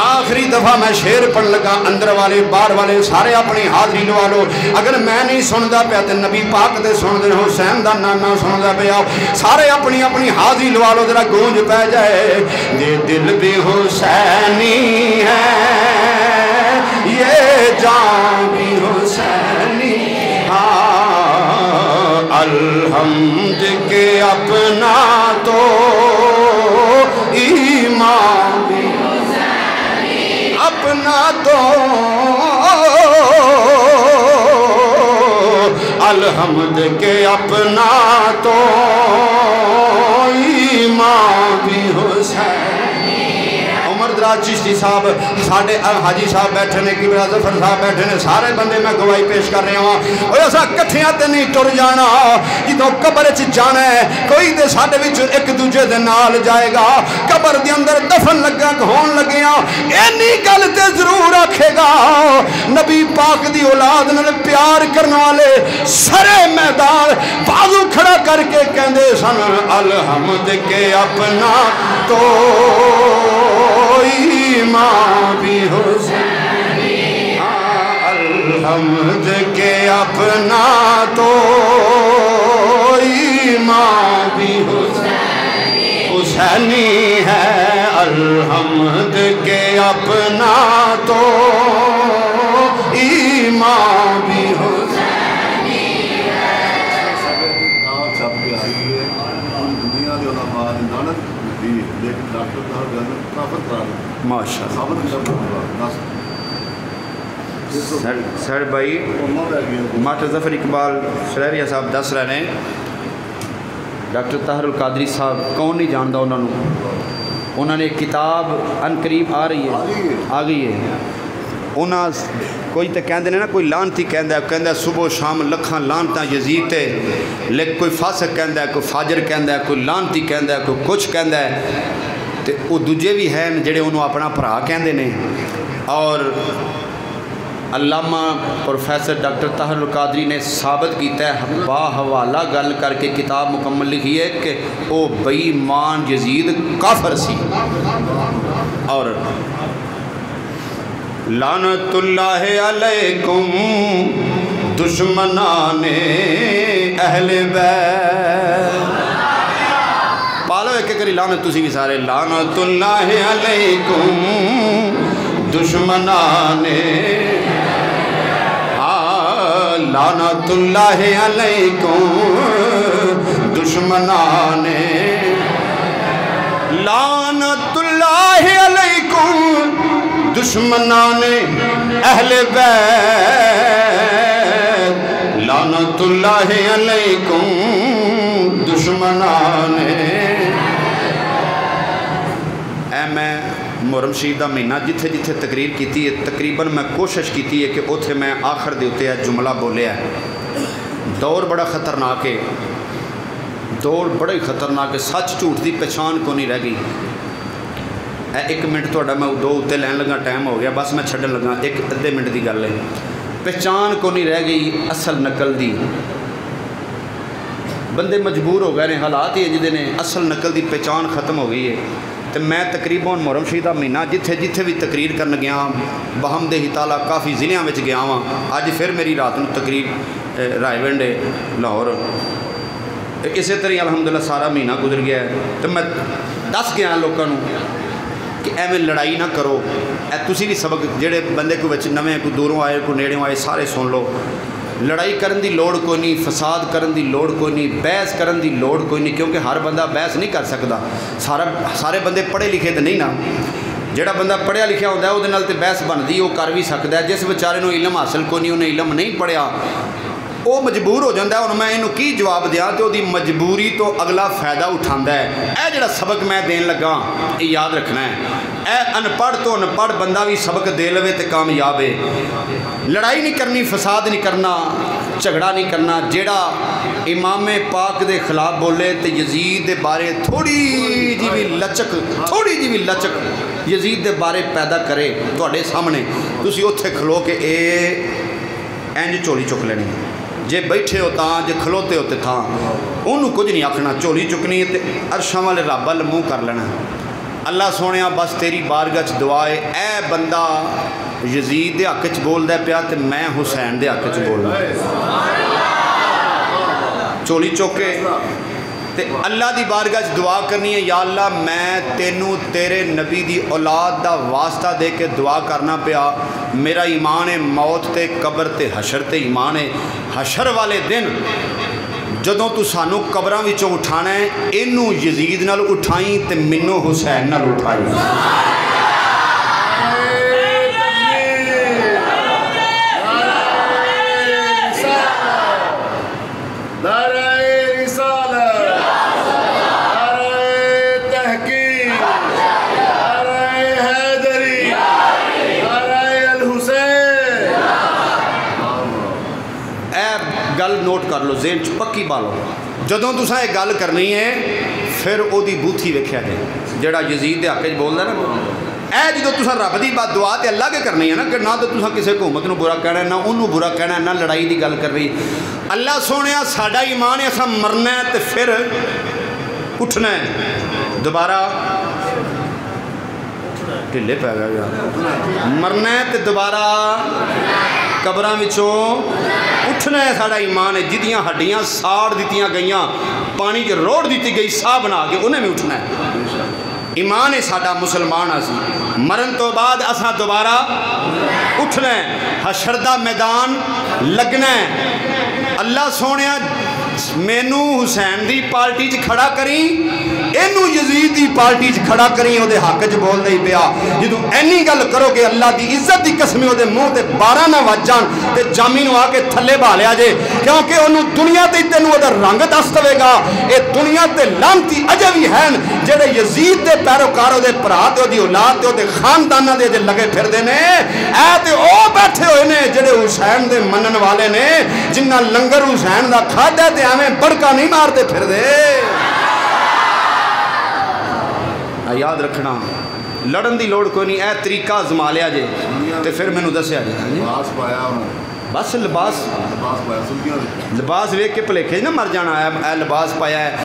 آخری دفعہ میں شعر پڑھ لگا، اندر والے باہر والے سارے اپنی حاضری لوا لو، اگر میں نہیں سندا پیا تے نبی پاک دے سن دے، حسین دا نانا سندا پیا، سارے اپنی اپنی حاضری لوا لو، ذرا گونج پہ جائے، یہ دل بھی حسینی ہے، یہ جان بھی حسینی، ہاں الحمد کے اپنا تو ایمان بھی اپنا تو الحمد کے اپنا تو ایمان بھی حسینی۔ عمر دراز چشتی صاحب، ساڑھے حاجی صاحب بیٹھے نے، قبلہ ظفر صاحب بیٹھے نے، سارے بندے میں گواہی پیش کر رہے ہوں، اور ایسا کٹھیاں تے نہیں ٹر جانا، جدو قبر چ جانا ہے کوئی دے ساڑھے وچ ایک دوجے دے نال جائے گا، قبر دے اندر دفن لگا ہون لگیاں، اینی گل تے ضرور آکھے گا، نبی پاک دی اولاد نال پیار کرنے والے سرے میدان بازو کھڑا کر کے کہندے سن الحمد کے اپنا تو ایمان بھی حسینی، الحمد کے اپنا تو ایمان بھی حسینی ہے، الحمد کے اپنا تو ایمان بھی حسینی۔ ماشاءاللہ سر بھائی ماسٹر ظفر اقبال شرحیہ صاحب دس رہے ہیں ڈاکٹر طاہر القادری صاحب کون نہیں جانتا انہوں نے ایک کتاب ان قریب آ رہی ہے آ گئی ہے انہاں کوئی تو کہندے نا کوئی لانتی کہندا صبح و شام لکھاں لانتاں یزید تے لیکن کوئی فاسق کہندا ہے کوئی فاجر کہندا ہے کوئی لانتی کہندا ہے کوئی کچھ کہندا ہے تے وہ دوجے بھی ہیں جڑے انہوں اپنا بھرا کہندے نے اور علامہ پروفیسر ڈاکٹر طاہر القادری نے ثابت کیتا ہے با حوالہ گل کر کے کتاب مکمل لکھی ہے کہ او بے ایمان یزید کافر سی اور لعنت اللہ علیکم دشمنان اہل بیت پالو ایک کری لعنت تسی بھی سارے لعنت اللہ علیکم دشمنان لعنت اللہ علیکم دشمنان لعنت اللہ علیکم دشمنان اہل بیت لعنت اللہ علیکم دشمنان اے میں محرم شریف دا مہینہ جتھے جتھے تقریر کیتی ہے تقریباً میں کوشش کیتی ہے کہ اتھے میں آخر دے ہوتے ہیں جملہ بولیا ہے دور بڑا خطرناک ہے دور بڑا ہی خطرناک ہے سچ جھوٹ دی پہچان کو نہیں رہ گئی ایک منٹ توڑا میں دو اتے لین لگا ٹائم ہو گیا بس میں چھڑن لگا ایک ادھے منٹ دی گل ہے پہچان کو نہیں رہ گئی اصل نقل دی بندے مجبور ہو گئے نے حالات ہی جدے نے اصل نقل دی پہچان ختم ہو گئی ہے تو میں تقریباً محرم شریف دا مہینہ جتھے جتھے بھی تقریر کرن گیا بحمدہ تعالیٰ کافی ضلعوں میں گیا ہاں اج پھر میری رات نو تقریر رائے ونڈ ہے لاہور اسی طرح الحمدللہ سارا مہینہ گزر گیا ہے تو میں دس گیا لوگوں کہ ایویں لڑائی نہ کرو اے تسی بھی سبق جڑے بندے کو بچ نویں کو دوروں آئے کو نیڑوں آئے سارے سن لو لڑائی کرن دی لوڑ کوئی نہیں فساد کرن دی لوڑ کوئی نہیں بحث کرن دی لوڑ کوئی نہیں کیونکہ ہر بندہ بحث نہیں کر سکتا سارے بندے پڑھے لکھے تو نہیں نا جڑا بندہ پڑھیا لکھیا ہوتا ہے وہ دے نال تے بحث بنتی وہ کر بھی سکتا ہے جس بیچارے نو علم حاصل کوئی نہیں انہیں علم نہیں پڑھیا وہ مجبور ہو جاتا ہے اور میں انہوں کی جواب دیا تو دی مجبوری تو اگلا فائدہ اٹھاندہ ہے اے جڑا سبق میں دین لگا یہ یاد رکھنا ہے اے ان پڑھ تو ان پڑھ بندہ بھی سبق دے لوے تے کامیاب ہے لڑائی نہیں کرنی فساد نہیں کرنا جھگڑا نہیں کرنا جیڑا امام پاک دے خلاف بولے تے یزید دے بارے تھوڑی جی بھی لچک یزید دے بارے پیدا کرے تواڈے سامنے تسی اوتھے کھلو کے اے انج چولی چک لینی جے بیٹھے ہوتا جے کھلوتے ہوتے تھا انہوں کچھ نہیں آکھنا چولی چکنی تے عرشاں والے رب ال منہ کر لینا اللہ سونیا بس تیری بارگاہ چ دعا ہے اے بندہ یزید دے حق چ بولدا پیا تے میں حسین دے حق چ بولدا چولی چوکے تے اللہ دی بارگاہ چ دعا کرنی ہے یا اللہ میں تینوں تیرے نبی دی اولاد دا واسطہ دے کے دعا کرنا پیا میرا ایمان ہے موت تے قبر تے حشر تے ایمان ہے حشر والے دن جدوں تو سانو قبراں وچوں اٹھانا ہے اینوں یزید نال اٹھائیں تے منوں حسین نال اٹھائیں گل نوٹ کر لو ذہن چ پکی بالو جدوں تساں یہ گل کرنی ہے پھر وہ بوتھی ویکھیا جائے جڑا یزید دے حق وچ بولدا نا اے جدوں تساں رب دی بات دعا تے اللہ کے کرنی ہے نا کہ نہ تو تساں کسی حکومت نو برا کہنا ہے نہ انہوں برا کہنا ہے نہ لڑائی دی گل کر رہی اللہ سونیا ساڈا ایمان ہے اساں مرنا ہے تے پھر اٹھنا ہے دوبارہ ڈھلے پی گیا مرنا ہے تے دوبارہ قبراں وچوں اٹھنا ہے ساڑا ایمان ہے جدیاں ہڈیاں ساڑ دیتیاں گئیاں پانی کے روڑ دیتی گئی سا بنا کے انہیں میں اٹھنا ہے ایمان ہے ساڑا مسلمان آسی مرن تو بعد اساں دوبارہ اٹھنا ہے حشر دا میدان لگنا ہے اللہ سونیا مینو حسین دی پارٹی چ کھڑا کری اینو یزید دی پارٹی چ کھڑا کری او دے حق چ بول دے پیا جدو اینی گل کرو کہ اللہ دی عزت دی قسم او دے منہ تے 12 نہ وج جان تے جامی نو آ کے تھلے با لیا جے کیونکہ اونوں دنیا تے تینوں او دا رنگ دس دے گا اے دنیا تے لعنتی اجے وی ہیں جڑے یزید دے پیروکار او دے بھرا تے او دی اولاد تے او دے خانداناں دے لگے پھردے نے اے تے او بیٹھے ہوئے نے جڑے حسین دے منن والے نے جنہ لنگر حسین دا کھادا تے ایویں بڑکا نہیں مارتے پھر دے یاد رکھنا لڑن دی لوڑ کوئی نہیں اے طریقہ آزما لیا جے تے پھر مینوں دسیا جے بس لباس ویکھ کے بھلیکھے نہ مر جانا اے لباس پایا ہے